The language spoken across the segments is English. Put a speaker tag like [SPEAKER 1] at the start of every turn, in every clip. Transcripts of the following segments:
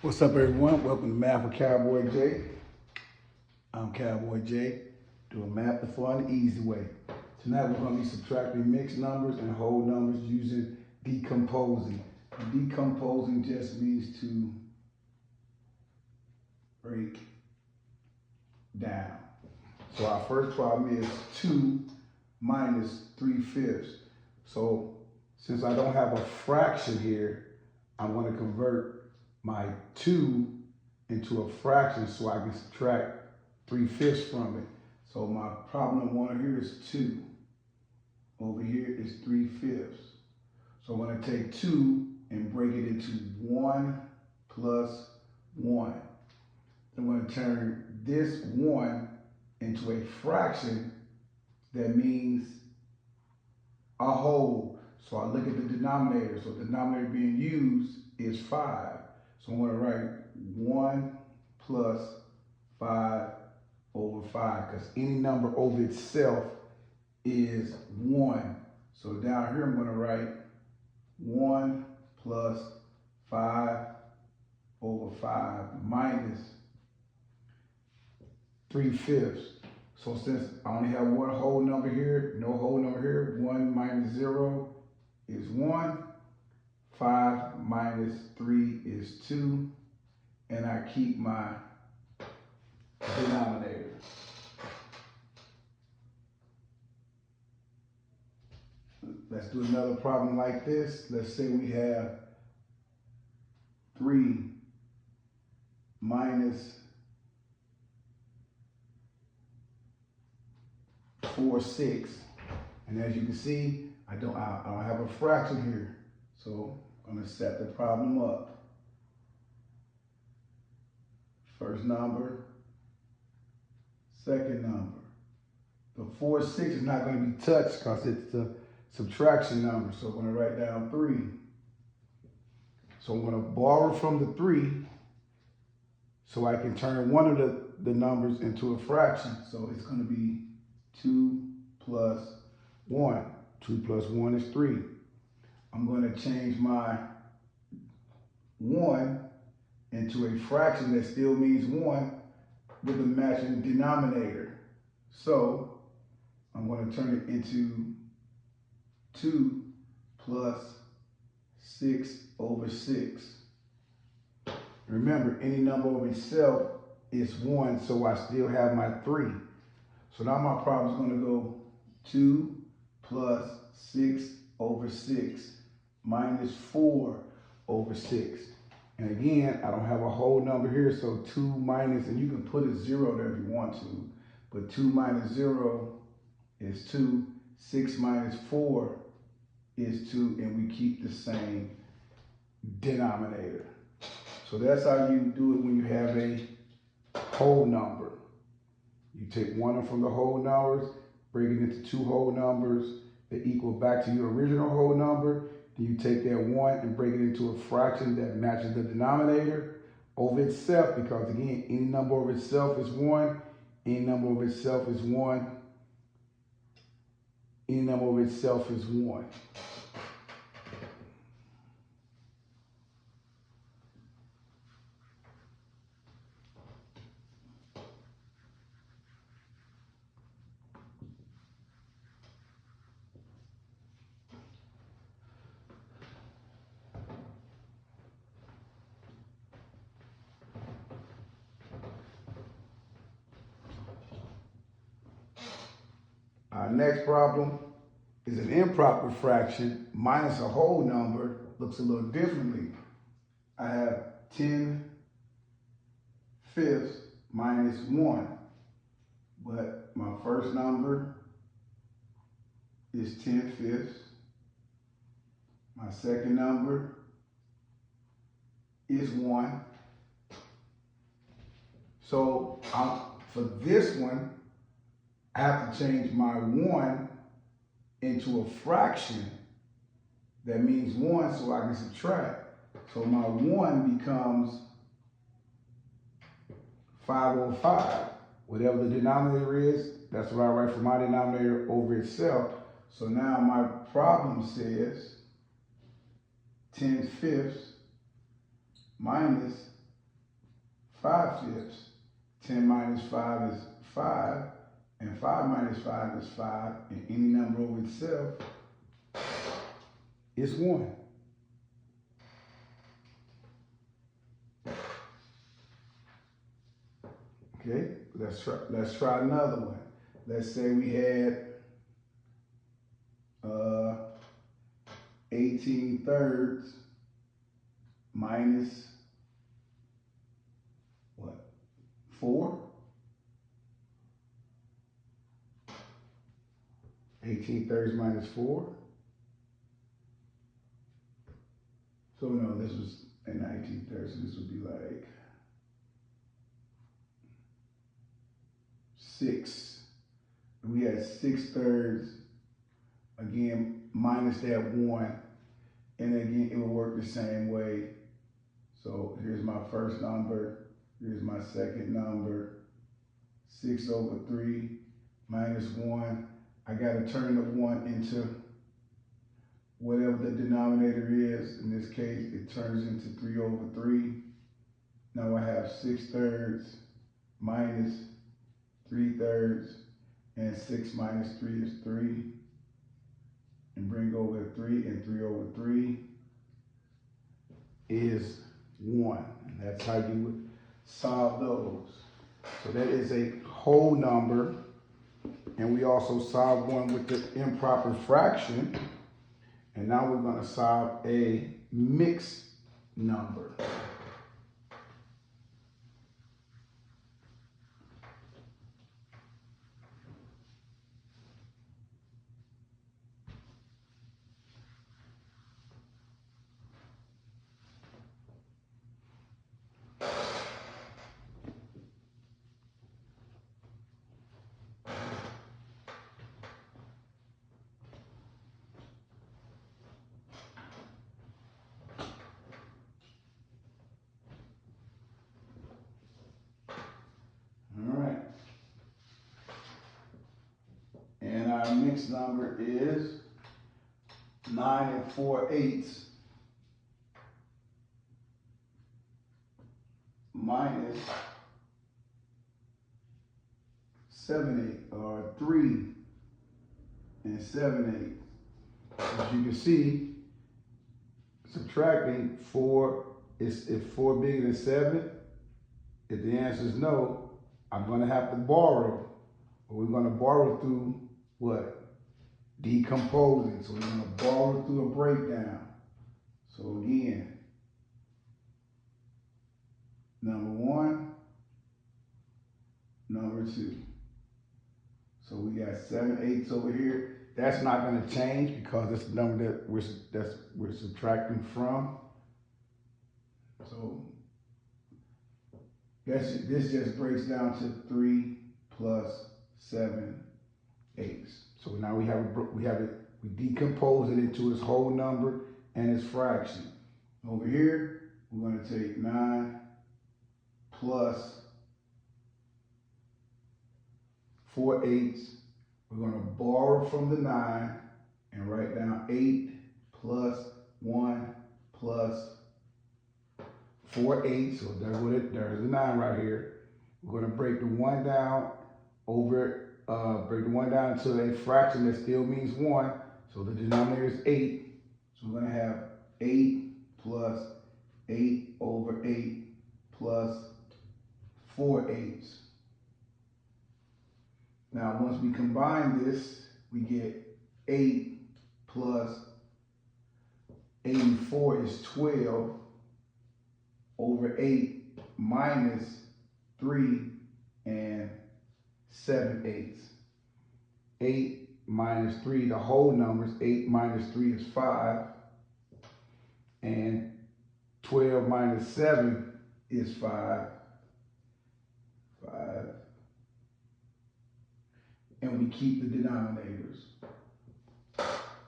[SPEAKER 1] What's up, everyone? Welcome to Math with Cowboy J. I'm Cowboy J, doing math the fun, easy way. Tonight we're going to be subtracting mixed numbers and whole numbers using decomposing. Decomposing just means to break down. So our first problem is 2 minus 3/5. So since I don't have a fraction here, I'm going to convert my 2 into a fraction so I can subtract 3/5 from it. So my problem one here is 2. Over here is 3/5. So I'm going to take 2 and break it into 1 plus 1. I'm going to turn this 1 into a fraction that means a whole. So I look at the denominator. So the denominator being used is 5. So I'm going to write 1 plus 5 over 5, because any number over itself is 1. So down here I'm going to write 1 plus 5 over 5 minus 3/5. So since I only have one whole number here, no whole number here, 1 minus 0 is 1. 5 minus 3 is 2, and I keep my denominator. Let's do another problem like this. Let's say we have 3 minus 4/6, and as you can see, I don't have a fraction here, so I'm going to set the problem up. First number, second number. The 4/6 is not going to be touched because it's the subtraction number. So I'm going to write down 3. So I'm going to borrow from the 3 so I can turn one of the numbers into a fraction. So it's going to be 2 plus 1. 2 plus 1 is 3. I'm going to change my 1 into a fraction that still means 1 with a matching denominator. So I'm going to turn it into 2 plus 6 over 6. Remember, any number over itself is 1, so I still have my 3. So now my problem is going to go 2 plus 6 over 6 minus 4 over 6. And again, I don't have a whole number here, so 2 minus, and you can put a 0 there if you want to, but 2 minus 0 is 2. 6 minus 4 is 2, and we keep the same denominator. So that's how you do it when you have a whole number. You take one from the whole numbers, break it into 2 whole numbers that equal back to your original whole number. Then you take that 1 and break it into a fraction that matches the denominator over itself, because again, any number over itself is 1. Any number over itself is 1. Any number over itself is 1. Our next problem is an improper fraction minus a whole number. Looks a little differently. I have 10/5 minus 1, but my first number is 10/5. My second number is 1. So for this one, I have to change my 1 into a fraction that means 1 so I can subtract. So my 1 becomes 5 over 5. Whatever the denominator is, that's what I write for my denominator over itself. So now my problem says 10/5 minus 5/5. 10 minus 5 is 5, and 5 minus 5 is 5, and any number over itself is 1. Okay, let's try another one. Let's say we had 18/3 minus what? 4? 18/3 minus 4. So no, this was an 19/3, so this would be like 6. We had 6/3, again, minus that 1. And again, it will work the same way. So here's my first number. Here's my second number. 6/3 minus 1. I got to turn the 1 into whatever the denominator is. In this case, it turns into 3/3. Now I have 6/3 minus 3/3, and 6 minus 3 is 3. And bring over 3, and 3/3 is 1. And that's how you would solve those. So that is a whole number. And we also solved one with the improper fraction. And now we're going to solve a mixed number. Our mixed number is 9 4/8 minus 7/8, or 3 7/8. As you can see, subtracting 4, if 4 bigger than 7, if the answer is no, I'm going to have to borrow. We're going to borrow through what? Decomposing. So we're going to borrow through a breakdown. So again, number 1, number 2. So we got 7/8 over here. That's not going to change because it's the number that we're subtracting from. So this just breaks down to 3 plus 7/8. So now we decompose it into its whole number and its fraction. Over here, we're going to take 9 plus 4/8. We're going to borrow from the 9 and write down 8 plus 1 plus 4/8. So there's the 9 right here. We're going to break the 1 down break the 1 down into a fraction that still means 1. So the denominator is 8. So we're going to have 8 plus 8/8 plus 4/8. Now, once we combine this, we get 8 plus 84 is 12 over 8 minus 3 7/8. 8 minus 3, the whole numbers, 8 minus 3 is 5. And 12 minus 7 is 5. 5. And we keep the denominators.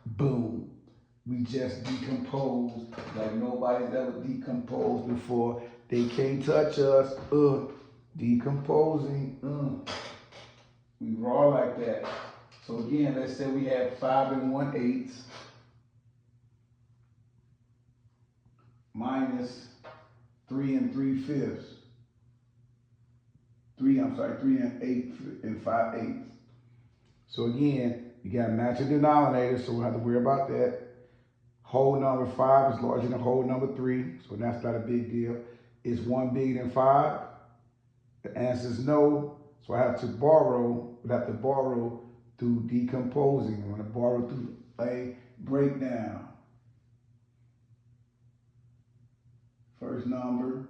[SPEAKER 1] Boom. We just decomposed like nobody's ever decomposed before. They can't touch us. Decomposing. We raw like that. So again, let's say we have 5 1/8 minus 3 3/5. 3 and 5/8. So again, you got matching denominators, so we don't have to worry about that. Whole number 5 is larger than whole number 3, so that's not a big deal. Is 1 bigger than 5? The answer is no, so I have to borrow through decomposing. I'm going to borrow through a breakdown. First number,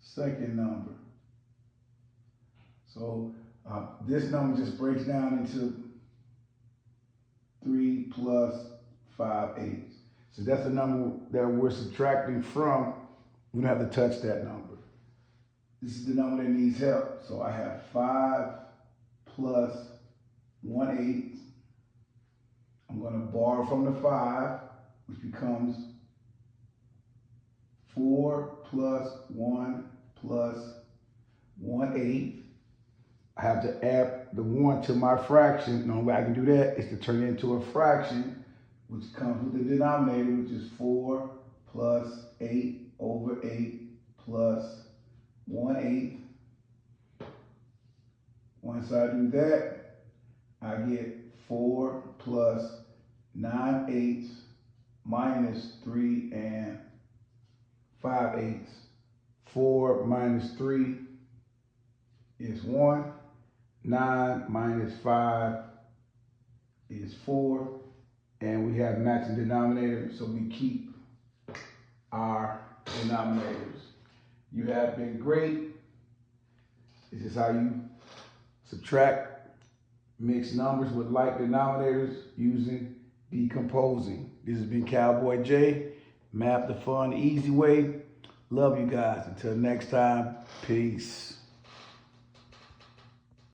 [SPEAKER 1] second number. So this number just breaks down into 3 plus 5/8. So that's the number that we're subtracting from. We don't have to touch that number. This is the number that needs help. So I have 5 plus 1/8. I'm going to borrow from the 5, which becomes 4 plus 1 plus 1/8. I have to add the 1 to my fraction. The only way I can do that is to turn it into a fraction, which comes with the denominator, which is 4 plus 8 over 8 plus 1/8. Once I do that, I get 4 plus 9/8 minus 3 and 5/8. 4 minus 3 is 1. 9 minus 5 is 4. And we have matching denominators, so we keep our denominators. You have been great. This is how you subtract mixed numbers with like denominators using decomposing. This has been Cowboy J. Math the fun, easy way. Love you guys. Until next time, peace.